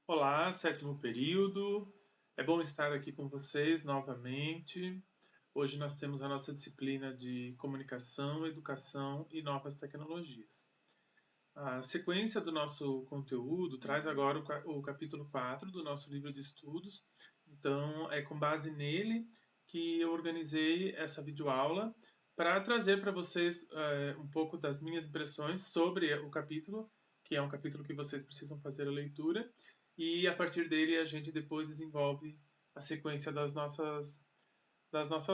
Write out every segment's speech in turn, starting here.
Olá, sétimo período. É bom estar aqui com vocês novamente. Hoje nós temos a nossa disciplina de Comunicação, Educação e Novas Tecnologias. A sequência do nosso conteúdo traz agora o capítulo 4 do nosso livro de estudos. Então, é com base nele que eu organizei essa videoaula para trazer para vocês um pouco das minhas impressões sobre o capítulo, que é um capítulo que vocês precisam fazer a leitura, e a partir dele a gente depois desenvolve a sequência das nossas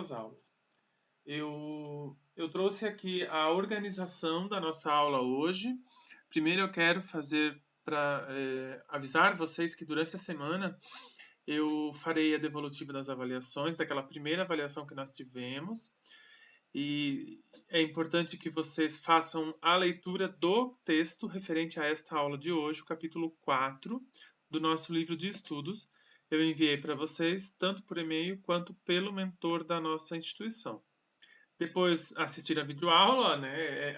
aulas. Eu trouxe aqui a organização da nossa aula hoje. Primeiro eu quero fazer para avisar vocês que durante a semana eu farei a devolutiva das avaliações, daquela primeira avaliação que nós tivemos. E é importante que vocês façam a leitura do texto referente a esta aula de hoje, o capítulo 4 do nosso livro de estudos. Eu enviei para vocês, tanto por e-mail quanto pelo mentor da nossa instituição. Depois, assistir a videoaula, né?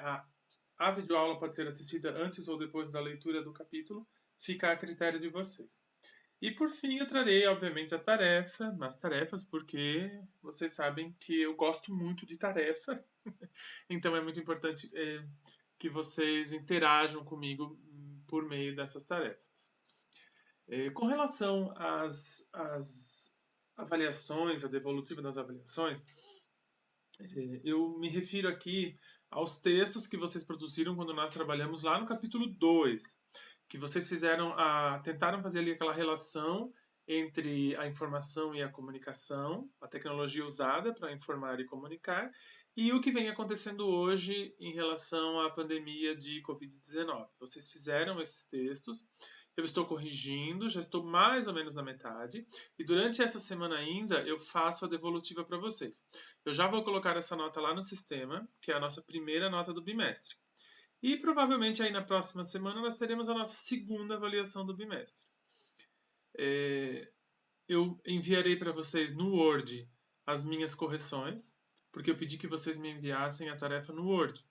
A videoaula pode ser assistida antes ou depois da leitura do capítulo, fica a critério de vocês. E por fim, eu trarei, obviamente, as tarefas, porque vocês sabem que eu gosto muito de tarefa, então é muito importante que vocês interajam comigo por meio dessas tarefas. Com relação às avaliações, a devolutiva das avaliações, eu me refiro aqui aos textos que vocês produziram quando nós trabalhamos lá no capítulo 2, que vocês tentaram fazer ali aquela relação entre a informação e a comunicação, a tecnologia usada para informar e comunicar, e o que vem acontecendo hoje em relação à pandemia de Covid-19. Vocês fizeram esses textos, eu estou corrigindo, já estou mais ou menos na metade, e durante essa semana ainda eu faço a devolutiva para vocês. Eu já vou colocar essa nota lá no sistema, que é a nossa primeira nota do bimestre. E provavelmente aí na próxima semana nós teremos a nossa segunda avaliação do bimestre. Eu enviarei para vocês no Word as minhas correções, porque eu pedi que vocês me enviassem a tarefa no Word.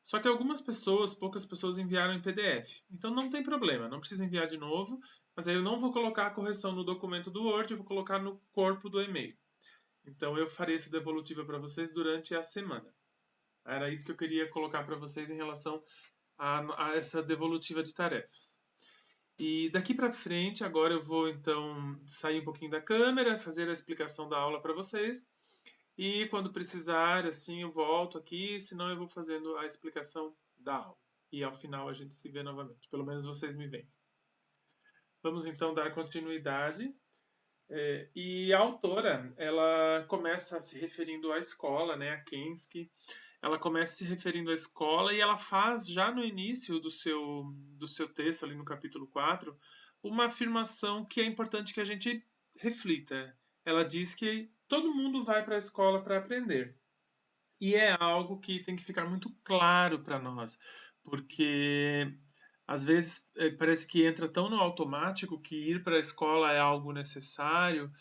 Só que poucas pessoas enviaram em PDF. Então não tem problema, não precisa enviar de novo, mas aí eu não vou colocar a correção no documento do Word, eu vou colocar no corpo do e-mail. Então eu farei essa devolutiva para vocês durante a semana. Era isso que eu queria colocar para vocês em relação a essa devolutiva de tarefas. E daqui para frente, agora eu vou então sair um pouquinho da câmera, fazer a explicação da aula para vocês. E quando precisar, assim, eu volto aqui, senão eu vou fazendo a explicação da aula. E ao final a gente se vê novamente. Pelo menos vocês me veem. Vamos então dar continuidade. E a autora, ela começa se referindo à escola, né, a Kensky. Ela começa se referindo à escola e ela faz já no início do seu texto, ali no capítulo 4, uma afirmação que é importante que a gente reflita. Ela diz que todo mundo vai para a escola para aprender. E é algo que tem que ficar muito claro para nós, porque às vezes parece que entra tão no automático que ir para a escola é algo necessário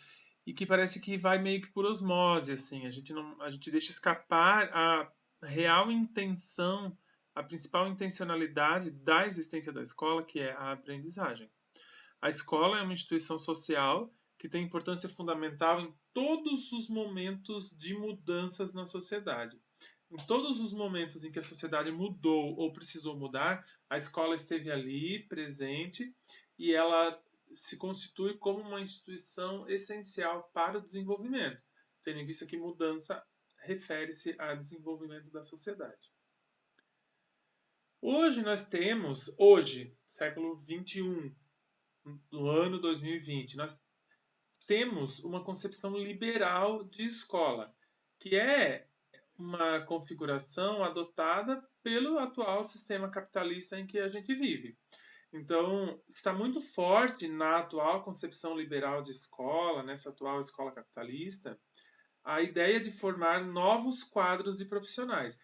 e que parece que vai meio que por osmose, assim, a gente deixa escapar a real intenção, a principal intencionalidade da existência da escola, que é a aprendizagem. A escola é uma instituição social que tem importância fundamental em todos os momentos de mudanças na sociedade. Em todos os momentos em que a sociedade mudou ou precisou mudar, a escola esteve ali, presente, e ela se constitui como uma instituição essencial para o desenvolvimento, tendo em vista que mudança refere-se a desenvolvimento da sociedade. Hoje, século 21, no ano 2020, nós temos uma concepção liberal de escola, que é uma configuração adotada pelo atual sistema capitalista em que a gente vive. Então, está muito forte na atual concepção liberal de escola, nessa atual escola capitalista, a ideia de formar novos quadros de profissionais.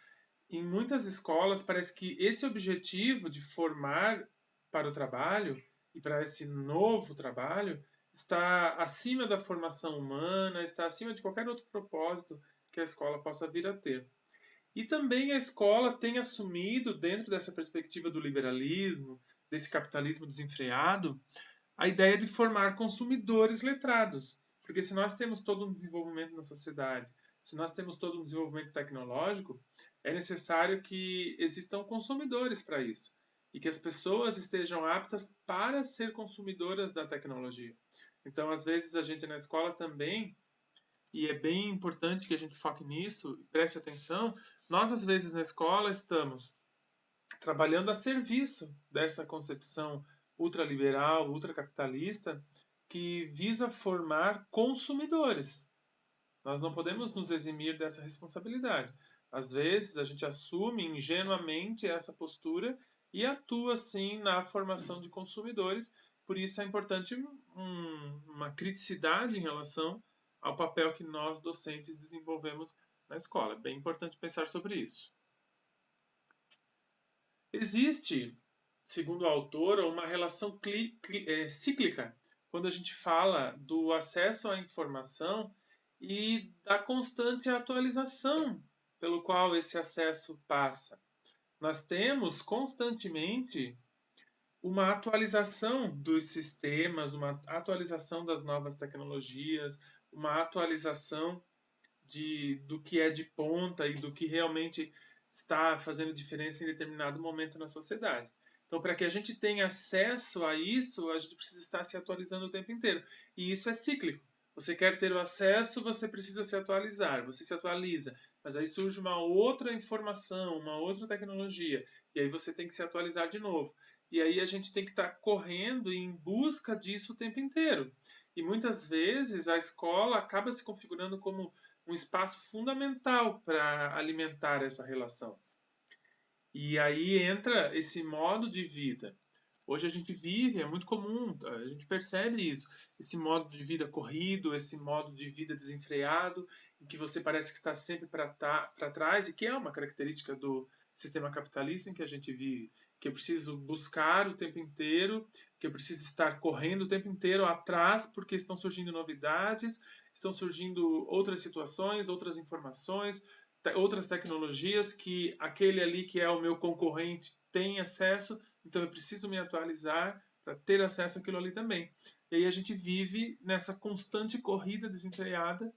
Em muitas escolas, parece que esse objetivo de formar para o trabalho e para esse novo trabalho está acima da formação humana, está acima de qualquer outro propósito que a escola possa vir a ter. E também a escola tem assumido, dentro dessa perspectiva do liberalismo, desse capitalismo desenfreado, a ideia de formar consumidores letrados. Porque se nós temos todo um desenvolvimento na sociedade, se nós temos todo um desenvolvimento tecnológico, é necessário que existam consumidores para isso. E que as pessoas estejam aptas para ser consumidoras da tecnologia. Então, às vezes, a gente na escola também, e é bem importante que a gente foque nisso, preste atenção, nós, às vezes, na escola estamos trabalhando a serviço dessa concepção ultraliberal, ultracapitalista, que visa formar consumidores. Nós não podemos nos eximir dessa responsabilidade. Às vezes, a gente assume ingenuamente essa postura e atua, sim, na formação de consumidores. Por isso é importante uma criticidade em relação ao papel que nós, docentes, desenvolvemos na escola. É bem importante pensar sobre isso. Existe, segundo a autora, uma relação cíclica quando a gente fala do acesso à informação e da constante atualização pelo qual esse acesso passa. Nós temos constantemente uma atualização dos sistemas, uma atualização das novas tecnologias, uma atualização do que é de ponta e do que realmente está fazendo diferença em determinado momento na sociedade. Então, para que a gente tenha acesso a isso, a gente precisa estar se atualizando o tempo inteiro. E isso é cíclico. Você quer ter o acesso, você precisa se atualizar, você se atualiza, mas aí surge uma outra informação, uma outra tecnologia, e aí você tem que se atualizar de novo. E aí a gente tem que estar correndo em busca disso o tempo inteiro. E muitas vezes a escola acaba se configurando como um espaço fundamental para alimentar essa relação. E aí entra esse modo de vida. Hoje a gente vive, é muito comum, a gente percebe isso, esse modo de vida corrido, esse modo de vida desenfreado, em que você parece que está sempre para trás, e que é uma característica do sistema capitalista em que a gente vive, que eu preciso buscar o tempo inteiro, que eu preciso estar correndo o tempo inteiro atrás, porque estão surgindo novidades, estão surgindo outras situações, outras informações, outras tecnologias que aquele ali que é o meu concorrente tem acesso, então eu preciso me atualizar para ter acesso àquilo ali também. E aí a gente vive nessa constante corrida desenfreada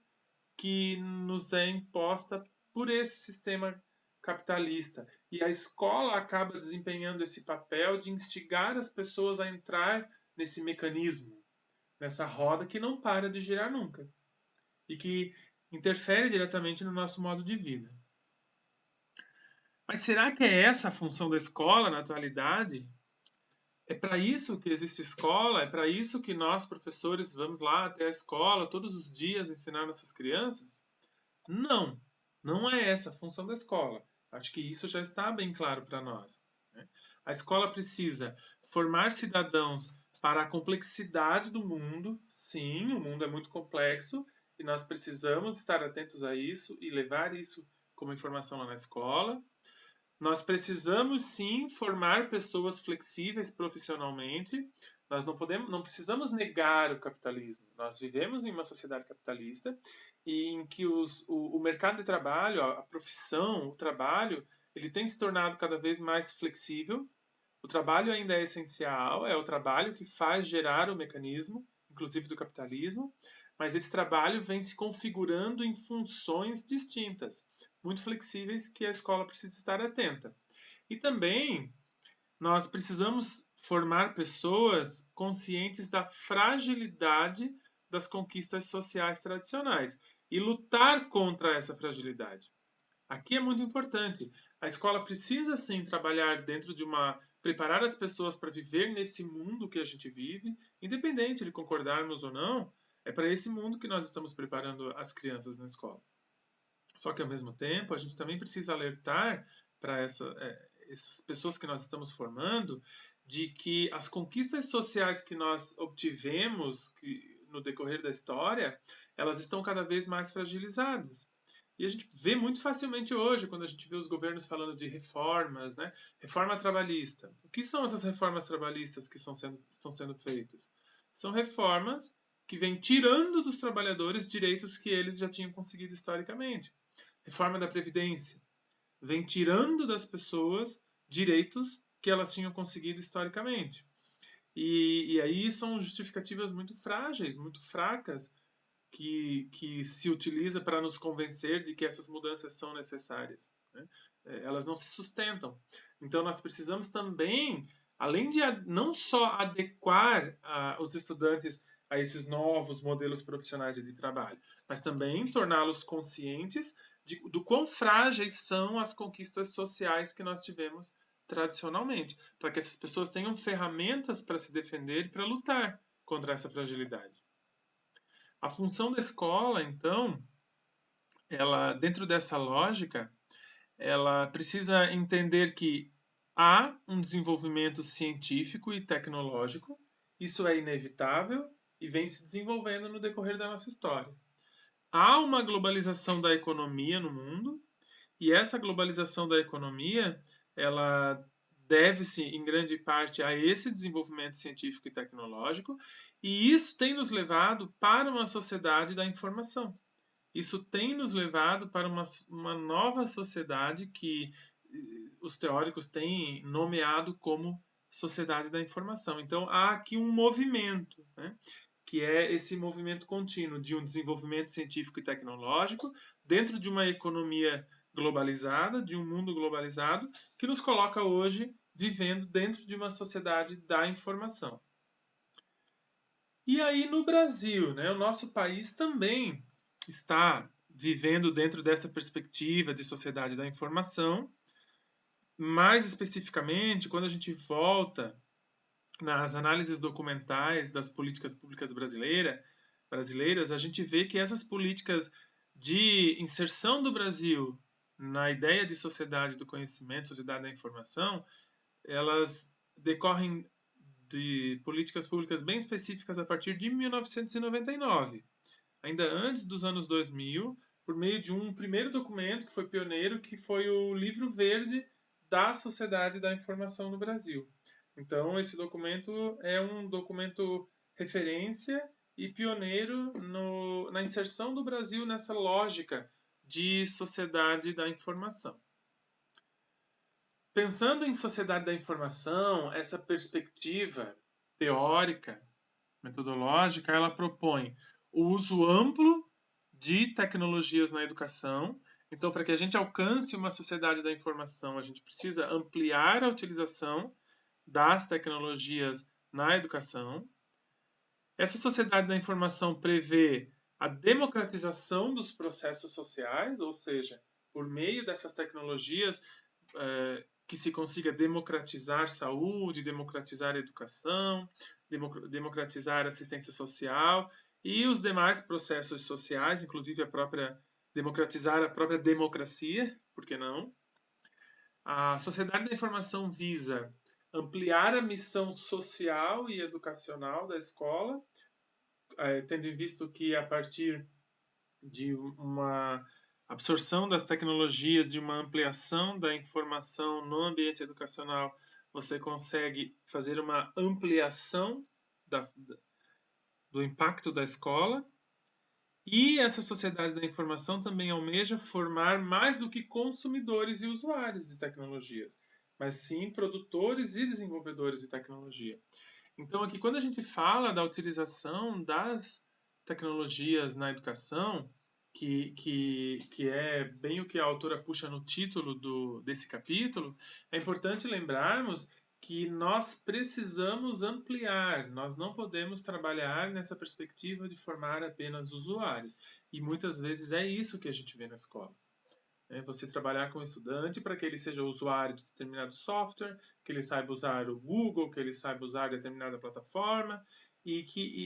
que nos é imposta por esse sistema capitalista. E a escola acaba desempenhando esse papel de instigar as pessoas a entrar nesse mecanismo, nessa roda que não para de girar nunca e que interfere diretamente no nosso modo de vida. Mas será que é essa a função da escola na atualidade? É para isso que existe escola? É para isso que nós, professores, vamos lá até a escola todos os dias ensinar nossas crianças? Não, não é essa a função da escola. Acho que isso já está bem claro para nós, né? A escola precisa formar cidadãos para a complexidade do mundo. Sim, o mundo é muito complexo e nós precisamos estar atentos a isso e levar isso como informação lá na escola. Nós precisamos sim formar pessoas flexíveis profissionalmente. Nós não precisamos negar o capitalismo. Nós vivemos em uma sociedade capitalista e em que o mercado de trabalho, a profissão, o trabalho, ele tem se tornado cada vez mais flexível. O trabalho ainda é essencial, é o trabalho que faz gerar o mecanismo, inclusive do capitalismo, mas esse trabalho vem se configurando em funções distintas, muito flexíveis, que a escola precisa estar atenta. E também nós precisamos formar pessoas conscientes da fragilidade das conquistas sociais tradicionais e lutar contra essa fragilidade. Aqui é muito importante. A escola precisa sim trabalhar dentro de preparar as pessoas para viver nesse mundo que a gente vive, independente de concordarmos ou não, é para esse mundo que nós estamos preparando as crianças na escola. Só que ao mesmo tempo, a gente também precisa alertar para essas pessoas que nós estamos formando de que as conquistas sociais que nós obtivemos no decorrer da história, elas estão cada vez mais fragilizadas. E a gente vê muito facilmente hoje, quando a gente vê os governos falando de reformas, né? Reforma trabalhista. O que são essas reformas trabalhistas que estão sendo feitas? São reformas que vêm tirando dos trabalhadores direitos que eles já tinham conseguido historicamente. Reforma da Previdência vem tirando das pessoas direitos que elas tinham conseguido historicamente. E aí são justificativas muito frágeis, muito fracas, que se utiliza para nos convencer de que essas mudanças são necessárias, né? Elas não se sustentam. Então, nós precisamos também, além de não só adequar os estudantes a esses novos modelos profissionais de trabalho, mas também torná-los conscientes do quão frágeis são as conquistas sociais que nós tivemos tradicionalmente, para que essas pessoas tenham ferramentas para se defender e para lutar contra essa fragilidade. A função da escola, então, ela, dentro dessa lógica, ela precisa entender que há um desenvolvimento científico e tecnológico, isso é inevitável e vem se desenvolvendo no decorrer da nossa história. Há uma globalização da economia no mundo, e essa globalização da economia, ela deve-se em grande parte a esse desenvolvimento científico e tecnológico, e isso tem nos levado para uma sociedade da informação. Isso tem nos levado para uma nova sociedade que os teóricos têm nomeado como sociedade da informação. Então, há aqui um movimento, né, que é esse movimento contínuo de um desenvolvimento científico e tecnológico dentro de uma economia globalizada, de um mundo globalizado, que nos coloca hoje vivendo dentro de uma sociedade da informação. E aí no Brasil, né, o nosso país também está vivendo dentro dessa perspectiva de sociedade da informação. Mais especificamente, quando a gente volta nas análises documentais das políticas públicas brasileiras, a gente vê que essas políticas de inserção do Brasil na ideia de sociedade do conhecimento, sociedade da informação, elas decorrem de políticas públicas bem específicas a partir de 1999, ainda antes dos anos 2000, por meio de um primeiro documento que foi pioneiro, que foi o Livro Verde da Sociedade da Informação no Brasil. Então, esse documento é um documento referência e pioneiro na inserção do Brasil nessa lógica de sociedade da informação. Pensando em sociedade da informação, essa perspectiva teórica, metodológica, ela propõe o uso amplo de tecnologias na educação. Então, para que a gente alcance uma sociedade da informação, a gente precisa ampliar a utilização das tecnologias na educação. Essa sociedade da informação prevê a democratização dos processos sociais, ou seja, por meio dessas tecnologias, que se consiga democratizar saúde, democratizar educação, democratizar assistência social e os demais processos sociais, inclusive democratizar a própria democracia, por que não? A sociedade da informação visa ampliar a missão social e educacional da escola, tendo em vista que a partir de uma absorção das tecnologias, de uma ampliação da informação no ambiente educacional, você consegue fazer uma ampliação do impacto da escola. E essa sociedade da informação também almeja formar mais do que consumidores e usuários de tecnologias, mas sim produtores e desenvolvedores de tecnologia. Então, aqui, quando a gente fala da utilização das tecnologias na educação, que é bem o que a autora puxa no título desse capítulo, é importante lembrarmos que nós precisamos ampliar, nós não podemos trabalhar nessa perspectiva de formar apenas usuários. E muitas vezes é isso que a gente vê na escola. Você trabalhar com o estudante para que ele seja usuário de determinado software, que ele saiba usar o Google, que ele saiba usar determinada plataforma,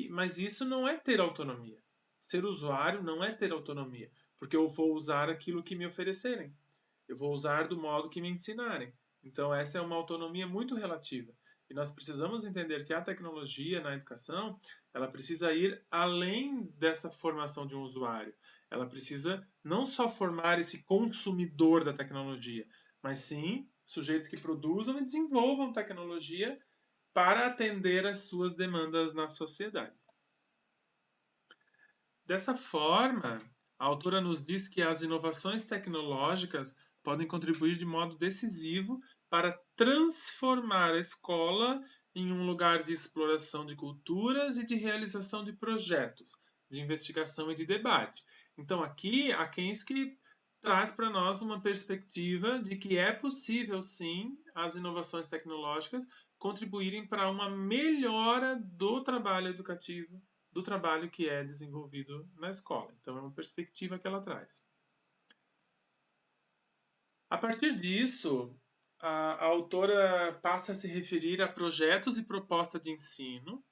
mas isso não é ter autonomia. Ser usuário não é ter autonomia, porque eu vou usar aquilo que me oferecerem. Eu vou usar do modo que me ensinarem. Então, essa é uma autonomia muito relativa. E nós precisamos entender que a tecnologia na educação, ela precisa ir além dessa formação de um usuário. Ela precisa não só formar esse consumidor da tecnologia, mas sim sujeitos que produzam e desenvolvam tecnologia para atender às suas demandas na sociedade. Dessa forma, a autora nos diz que as inovações tecnológicas podem contribuir de modo decisivo para transformar a escola em um lugar de exploração de culturas e de realização de projetos, de investigação e de debate. Então, aqui, a Kensky traz para nós uma perspectiva de que é possível, sim, as inovações tecnológicas contribuírem para uma melhora do trabalho educativo, do trabalho que é desenvolvido na escola. Então, é uma perspectiva que ela traz. A partir disso, a autora passa a se referir a projetos e propostas de ensino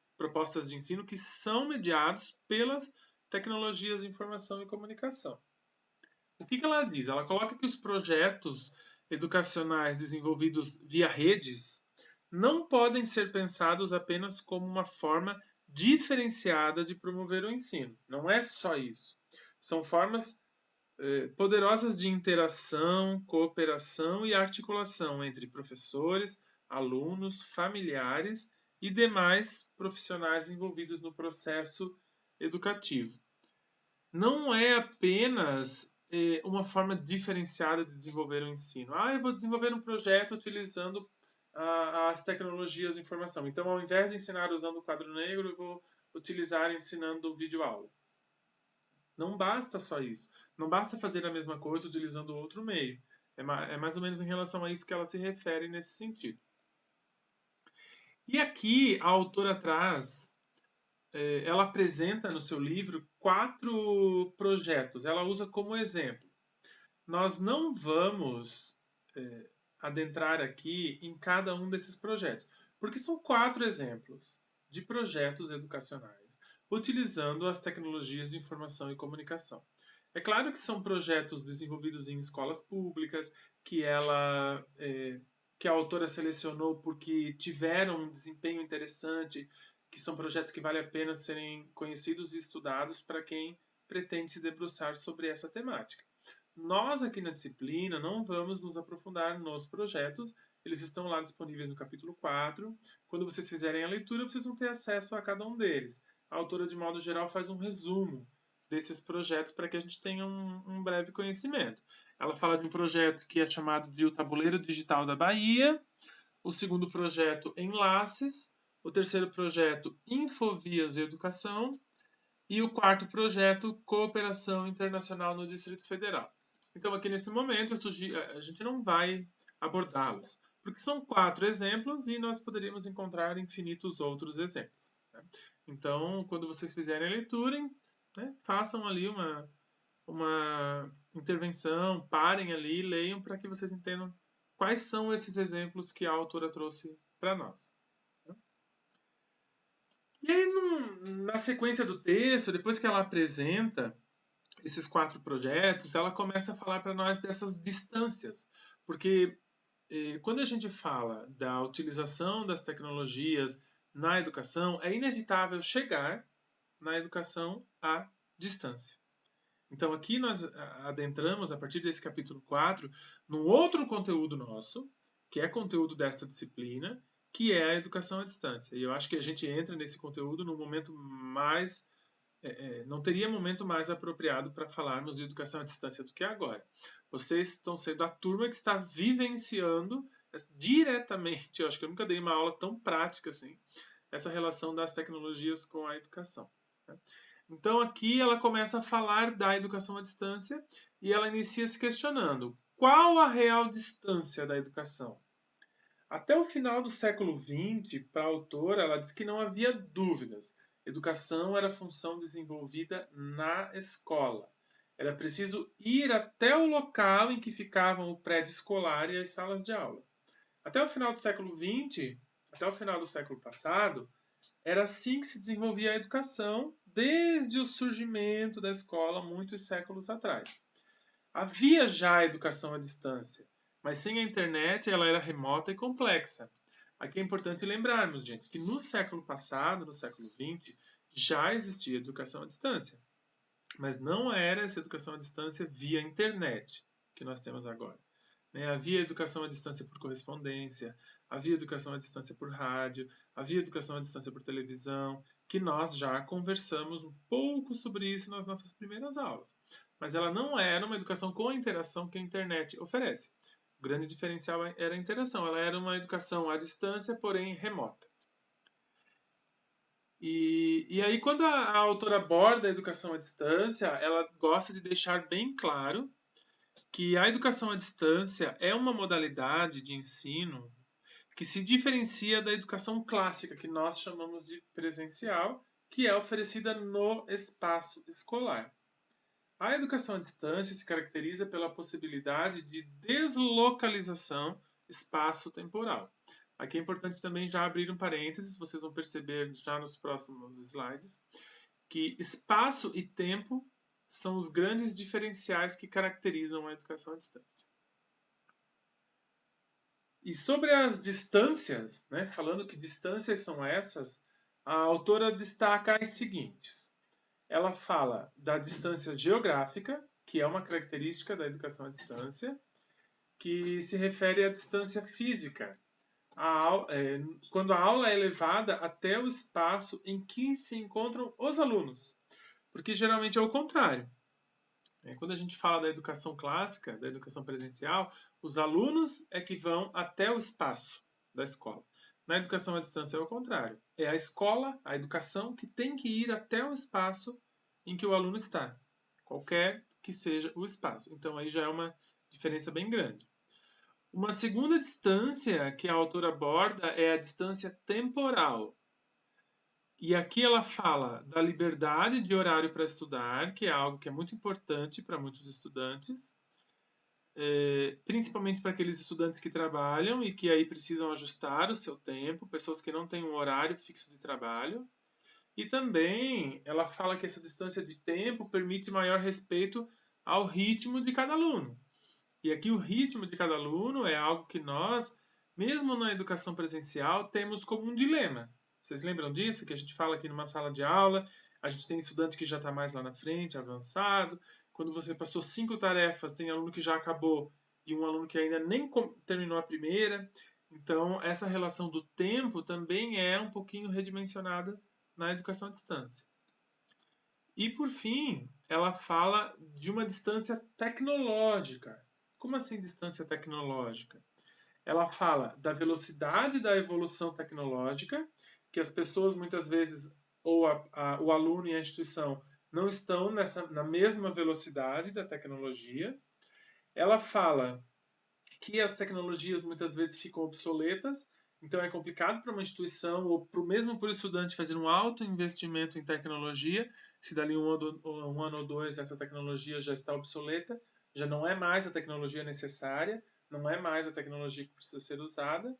que são mediados pelas tecnologias de informação e comunicação. O que ela diz? Ela coloca que os projetos educacionais desenvolvidos via redes não podem ser pensados apenas como uma forma diferenciada de promover o ensino. Não é só isso. São formas poderosas de interação, cooperação e articulação entre professores, alunos, familiares e demais profissionais envolvidos no processo educativo. Não é apenas uma forma diferenciada de desenvolver o ensino. Eu vou desenvolver um projeto utilizando as tecnologias de informação. Então, ao invés de ensinar usando o quadro negro, eu vou utilizar ensinando videoaula. Não basta só isso. Não basta fazer a mesma coisa utilizando outro meio. É mais ou menos em relação a isso que ela se refere nesse sentido. E aqui a autora traz, ela apresenta no seu livro 4 projetos. Ela usa como exemplo. Nós não vamos adentrar aqui em cada um desses projetos, porque são 4 exemplos de projetos educacionais utilizando as tecnologias de informação e comunicação. É claro que são projetos desenvolvidos em escolas públicas, que que a autora selecionou porque tiveram um desempenho interessante, que são projetos que vale a pena serem conhecidos e estudados para quem pretende se debruçar sobre essa temática. Nós aqui na disciplina não vamos nos aprofundar nos projetos, eles estão lá disponíveis no capítulo 4. Quando vocês fizerem a leitura, vocês vão ter acesso a cada um deles. A autora, de modo geral, faz um resumo desses projetos para que a gente tenha um breve conhecimento. Ela fala de um projeto que é chamado de O Tabuleiro Digital da Bahia, o segundo projeto Enlaces, o terceiro projeto Infovias de Educação e o quarto projeto Cooperação Internacional no Distrito Federal. Então, aqui nesse momento, a gente não vai abordá-los, porque são 4 exemplos e nós poderíamos encontrar infinitos outros exemplos. Né? Então, quando vocês fizerem a leitura, né, façam ali uma intervenção, parem ali, leiam para que vocês entendam quais são esses exemplos que a autora trouxe para nós. E aí, na sequência do texto, depois que ela apresenta esses 4 projetos, ela começa a falar para nós dessas distâncias, porque quando a gente fala da utilização das tecnologias na educação, é inevitável chegar na educação à distância. Então, aqui nós adentramos, a partir desse capítulo 4, num outro conteúdo nosso, que é conteúdo desta disciplina, que é a educação à distância. E eu acho que a gente entra nesse conteúdo num momento mais... não teria momento mais apropriado para falarmos de educação à distância do que agora. Vocês estão sendo a turma que está vivenciando diretamente, eu acho que eu nunca dei uma aula tão prática assim, essa relação das tecnologias com a educação. Né? Então aqui ela começa a falar da educação à distância e ela inicia se questionando: qual a real distância da educação? Até o final do século XX, para a autora, ela diz que não havia dúvidas. Educação era função desenvolvida na escola. Era preciso ir até o local em que ficavam o prédio escolar e as salas de aula. Até o final do século XX, até o final do século passado, era assim que se desenvolvia a educação desde o surgimento da escola muitos séculos atrás. Havia já a educação à distância, mas sem a internet ela era remota e complexa. Aqui é importante lembrarmos, gente, que no século passado, no século XX, já existia educação à distância, mas não era essa educação à distância via internet que nós temos agora. Havia educação à distância por correspondência, havia educação à distância por rádio, havia educação à distância por televisão, que nós já conversamos um pouco sobre isso nas nossas primeiras aulas. Mas ela não era uma educação com a interação que a internet oferece. O grande diferencial era a interação. Ela era uma educação à distância, porém remota. E aí, quando a autora aborda a educação à distância, ela gosta de deixar bem claro que a educação à distância é uma modalidade de ensino que se diferencia da educação clássica, que nós chamamos de presencial, que é oferecida no espaço escolar. A educação à distância se caracteriza pela possibilidade de deslocalização espaço-temporal. Aqui é importante também já abrir um parênteses, vocês vão perceber já nos próximos slides, que espaço e tempo são os grandes diferenciais que caracterizam a educação à distância. E sobre as distâncias, né, falando que distâncias são essas, a autora destaca as seguintes. Ela fala da distância geográfica, que é uma característica da educação à distância, que se refere à distância física, quando a aula é levada até o espaço em que se encontram os alunos, porque geralmente é o contrário. Quando a gente fala da educação clássica, da educação presencial, os alunos é que vão até o espaço da escola. Na educação à distância é o contrário. É a escola, a educação, que tem que ir até o espaço em que o aluno está, qualquer que seja o espaço. Então aí já é uma diferença bem grande. Uma segunda distância que a autora aborda é a distância temporal. E aqui ela fala da liberdade de horário para estudar, que é algo que é muito importante para muitos estudantes, principalmente para aqueles estudantes que trabalham e que aí precisam ajustar o seu tempo, pessoas que não têm um horário fixo de trabalho. E também ela fala que essa distância de tempo permite maior respeito ao ritmo de cada aluno. E aqui o ritmo de cada aluno é algo que nós, mesmo na educação presencial, temos como um dilema. Vocês lembram disso? Que a gente fala aqui numa sala de aula, a gente tem estudante que já está mais lá na frente, avançado. Quando você passou 5 tarefas, tem aluno que já acabou e um aluno que ainda nem terminou a primeira. Então, essa relação do tempo também é um pouquinho redimensionada na educação à distância. E, por fim, ela fala de uma distância tecnológica. Como assim distância tecnológica? Ela fala da velocidade da evolução tecnológica, que as pessoas muitas vezes, ou o aluno e a instituição, não estão na mesma velocidade da tecnologia. Ela fala que as tecnologias muitas vezes ficam obsoletas, então é complicado para uma instituição ou mesmo para o estudante fazer um alto investimento em tecnologia, se dali um ano ou dois essa tecnologia já está obsoleta, já não é mais a tecnologia necessária, não é mais a tecnologia que precisa ser usada.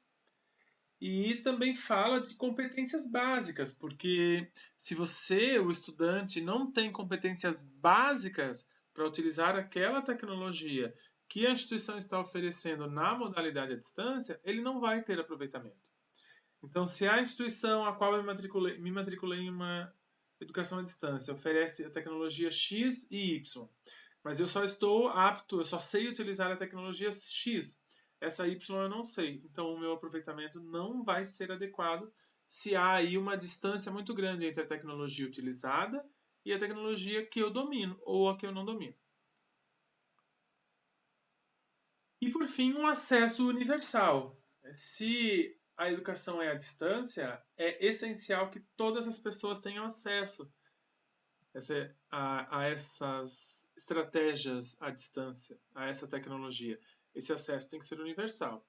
E também fala de competências básicas, porque se você, o estudante, não tem competências básicas para utilizar aquela tecnologia que a instituição está oferecendo na modalidade à distância, ele não vai ter aproveitamento. Então, se a instituição a qual eu me matriculei em uma educação à distância oferece a tecnologia X e Y, mas eu só estou apto, eu só sei utilizar a tecnologia X, essa Y eu não sei. Então, o meu aproveitamento não vai ser adequado se há aí uma distância muito grande entre a tecnologia utilizada e a tecnologia que eu domino ou a que eu não domino. E, por fim, um acesso universal. Se a educação é à distância, é essencial que todas as pessoas tenham acesso a essas estratégias à distância, a essa tecnologia. Esse acesso tem que ser universal.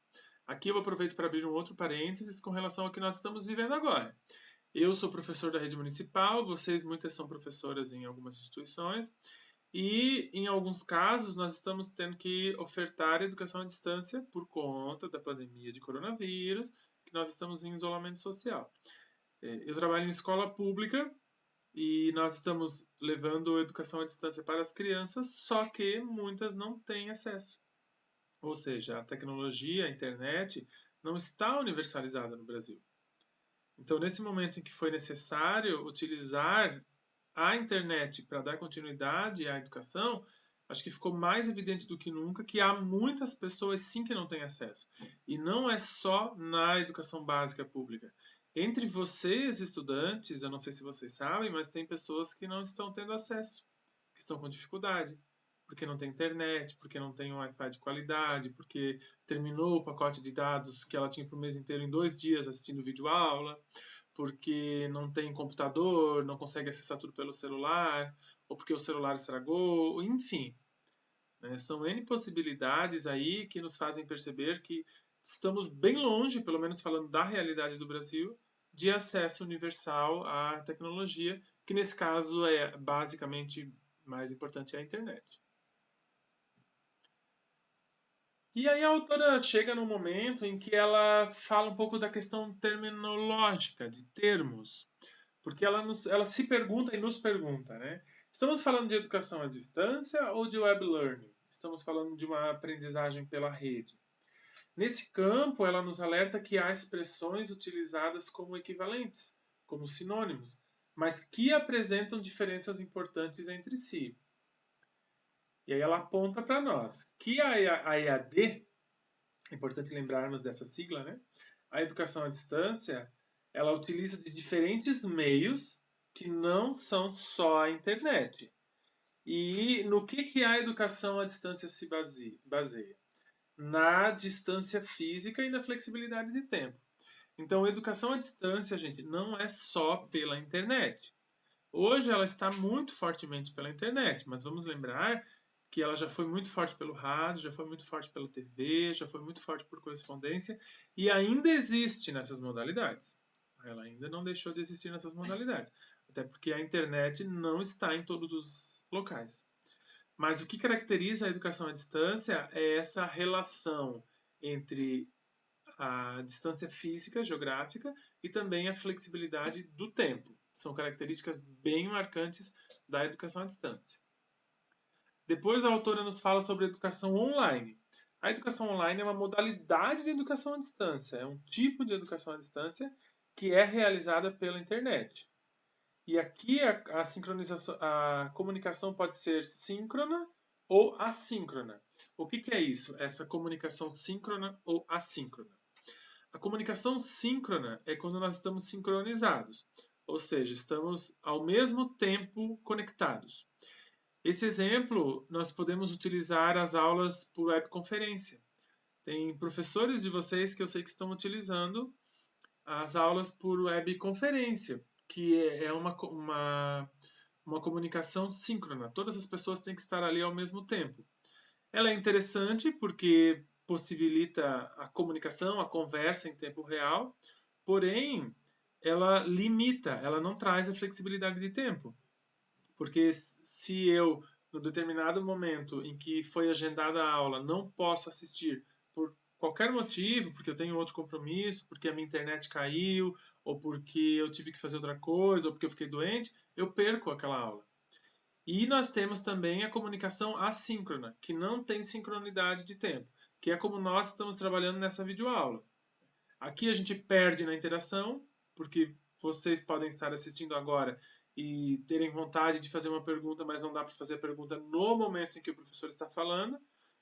Aqui eu aproveito para abrir um outro parênteses com relação ao que nós estamos vivendo agora. Eu sou professor da rede municipal, vocês muitas são professoras em algumas instituições, e em alguns casos nós estamos tendo que ofertar educação à distância por conta da pandemia de coronavírus, que nós estamos em isolamento social. Eu trabalho em escola pública e nós estamos levando educação à distância para as crianças, só que muitas não têm acesso. Ou seja, a tecnologia, a internet, não está universalizada no Brasil. Então, nesse momento em que foi necessário utilizar a internet para dar continuidade à educação, acho que ficou mais evidente do que nunca que há muitas pessoas sim que não têm acesso. E não é só na educação básica pública. Entre vocês, estudantes, eu não sei se vocês sabem, mas tem pessoas que não estão tendo acesso, que estão com dificuldade, porque não tem internet, porque não tem um Wi-Fi de qualidade, porque terminou o pacote de dados que ela tinha para o mês inteiro em 2 dias assistindo videoaula, porque não tem computador, não consegue acessar tudo pelo celular, ou porque o celular estragou, enfim. Né? São N possibilidades aí que nos fazem perceber que estamos bem longe, pelo menos falando da realidade do Brasil, de acesso universal à tecnologia, que nesse caso é basicamente mais importante é a internet. E aí a autora chega num momento em que ela fala um pouco da questão terminológica, de termos, porque ela se pergunta e nos pergunta, né? Estamos falando de educação à distância ou de web learning? Estamos falando de uma aprendizagem pela rede. Nesse campo, ela nos alerta que há expressões utilizadas como equivalentes, como sinônimos, mas que apresentam diferenças importantes entre si. E aí ela aponta para nós que a EAD, é importante lembrarmos dessa sigla, né? A educação à distância, ela utiliza de diferentes meios que não são só a internet. E no que a educação à distância se baseia? Na distância física e na flexibilidade de tempo. Então, a educação à distância, gente, não é só pela internet. Hoje ela está muito fortemente pela internet, mas vamos lembrar que ela já foi muito forte pelo rádio, já foi muito forte pela TV, já foi muito forte por correspondência e ainda existe nessas modalidades. Ela ainda não deixou de existir nessas modalidades, até porque a internet não está em todos os locais. Mas o que caracteriza a educação à distância é essa relação entre a distância física, geográfica, e também a flexibilidade do tempo. São características bem marcantes da educação à distância. Depois a autora nos fala sobre a educação online. A educação online é uma modalidade de educação à distância, é um tipo de educação à distância que é realizada pela internet. E aqui a sincronização, a comunicação pode ser síncrona ou assíncrona. O que é isso? Essa comunicação síncrona ou assíncrona? A comunicação síncrona é quando nós estamos sincronizados, ou seja, estamos ao mesmo tempo conectados. Esse exemplo, nós podemos utilizar as aulas por webconferência. Tem professores de vocês que eu sei que estão utilizando as aulas por webconferência, que é uma comunicação síncrona. Todas as pessoas têm que estar ali ao mesmo tempo. Ela é interessante porque possibilita a comunicação, a conversa em tempo real, porém, ela limita, ela não traz a flexibilidade de tempo. Porque se eu, no determinado momento em que foi agendada a aula, não posso assistir por qualquer motivo, porque eu tenho outro compromisso, porque a minha internet caiu, ou porque eu tive que fazer outra coisa, ou porque eu fiquei doente, eu perco aquela aula. E nós temos também a comunicação assíncrona, que não tem sincronidade de tempo, que é como nós estamos trabalhando nessa videoaula. Aqui a gente perde na interação, porque vocês podem estar assistindo agora e terem vontade de fazer uma pergunta, mas não dá para fazer a pergunta no momento em que o professor está falando.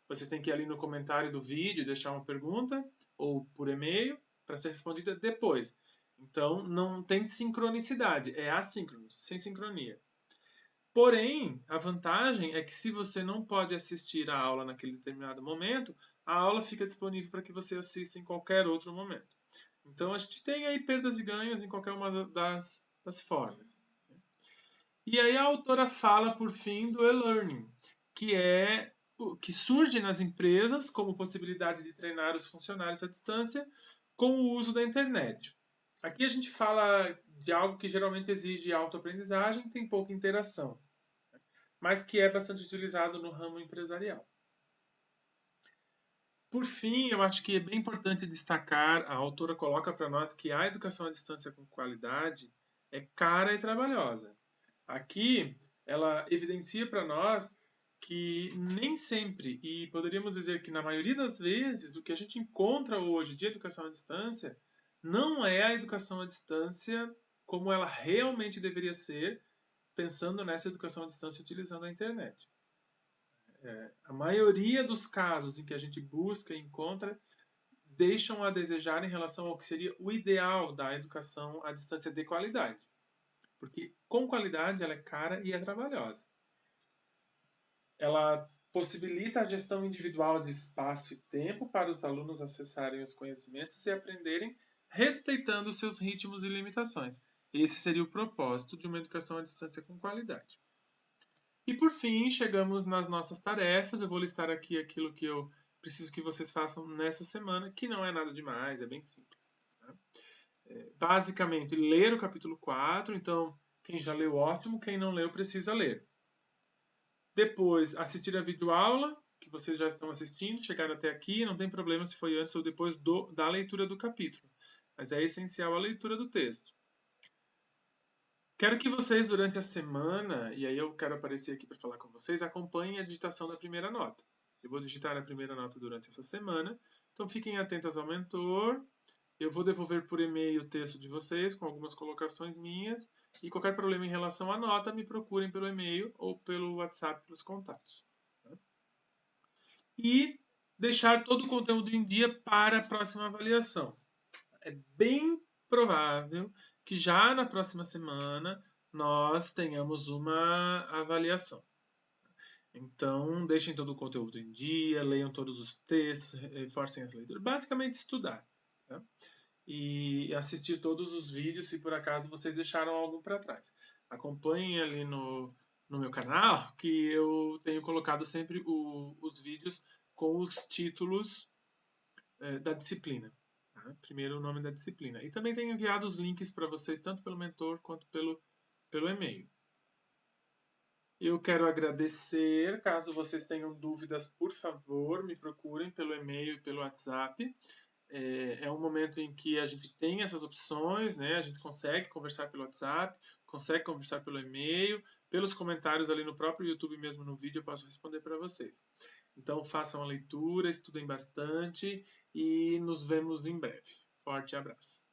Você tem que ir ali no comentário do vídeo deixar uma pergunta, ou por e-mail, para ser respondida depois. Então, não tem sincronicidade, é assíncrono, sem sincronia. Porém, a vantagem é que se você não pode assistir a aula naquele determinado momento, a aula fica disponível para que você assista em qualquer outro momento. Então, a gente tem aí perdas e ganhos em qualquer uma das formas. E aí a autora fala, por fim, do e-learning, que surge nas empresas como possibilidade de treinar os funcionários à distância com o uso da internet. Aqui a gente fala de algo que geralmente exige autoaprendizagem e tem pouca interação, mas que é bastante utilizado no ramo empresarial. Por fim, eu acho que é bem importante destacar, a autora coloca para nós que a educação à distância com qualidade é cara e trabalhosa. Aqui, ela evidencia para nós que nem sempre, e poderíamos dizer que na maioria das vezes, o que a gente encontra hoje de educação à distância não é a educação à distância como ela realmente deveria ser, pensando nessa educação à distância utilizando a internet. A maioria dos casos em que a gente busca e encontra deixam a desejar em relação ao que seria o ideal da educação à distância de qualidade. Porque com qualidade ela é cara e é trabalhosa. Ela possibilita a gestão individual de espaço e tempo para os alunos acessarem os conhecimentos e aprenderem respeitando seus ritmos e limitações. Esse seria o propósito de uma educação à distância com qualidade. E por fim, chegamos nas nossas tarefas. Eu vou listar aqui aquilo que eu preciso que vocês façam nessa semana, que não é nada demais, é bem simples. Tá? Basicamente, ler o capítulo 4. Então, quem já leu, ótimo. Quem não leu, precisa ler. Depois, assistir a videoaula, que vocês já estão assistindo, chegaram até aqui. Não tem problema se foi antes ou depois da leitura do capítulo. Mas é essencial a leitura do texto. Quero que vocês, durante a semana, e aí eu quero aparecer aqui para falar com vocês, acompanhem a digitação da primeira nota. Eu vou digitar a primeira nota durante essa semana. Então, fiquem atentos ao mentor. Eu vou devolver por e-mail o texto de vocês, com algumas colocações minhas. E qualquer problema em relação à nota, me procurem pelo e-mail ou pelo WhatsApp, pelos contatos. E deixar todo o conteúdo em dia para a próxima avaliação. É bem provável que já na próxima semana nós tenhamos uma avaliação. Então, deixem todo o conteúdo em dia, leiam todos os textos, reforcem as leituras. Basicamente, estudar. Tá? E assistir todos os vídeos, se por acaso vocês deixaram algum para trás. Acompanhem ali no meu canal, que eu tenho colocado sempre os vídeos com os títulos da disciplina. Tá? Primeiro o nome da disciplina. E também tenho enviado os links para vocês, tanto pelo mentor quanto pelo e-mail. Eu quero agradecer. Caso vocês tenham dúvidas, por favor, me procurem pelo e-mail e pelo WhatsApp. É um momento em que a gente tem essas opções, né? A gente consegue conversar pelo WhatsApp, consegue conversar pelo e-mail, pelos comentários ali no próprio YouTube mesmo no vídeo eu posso responder para vocês. Então façam a leitura, estudem bastante e nos vemos em breve. Forte abraço.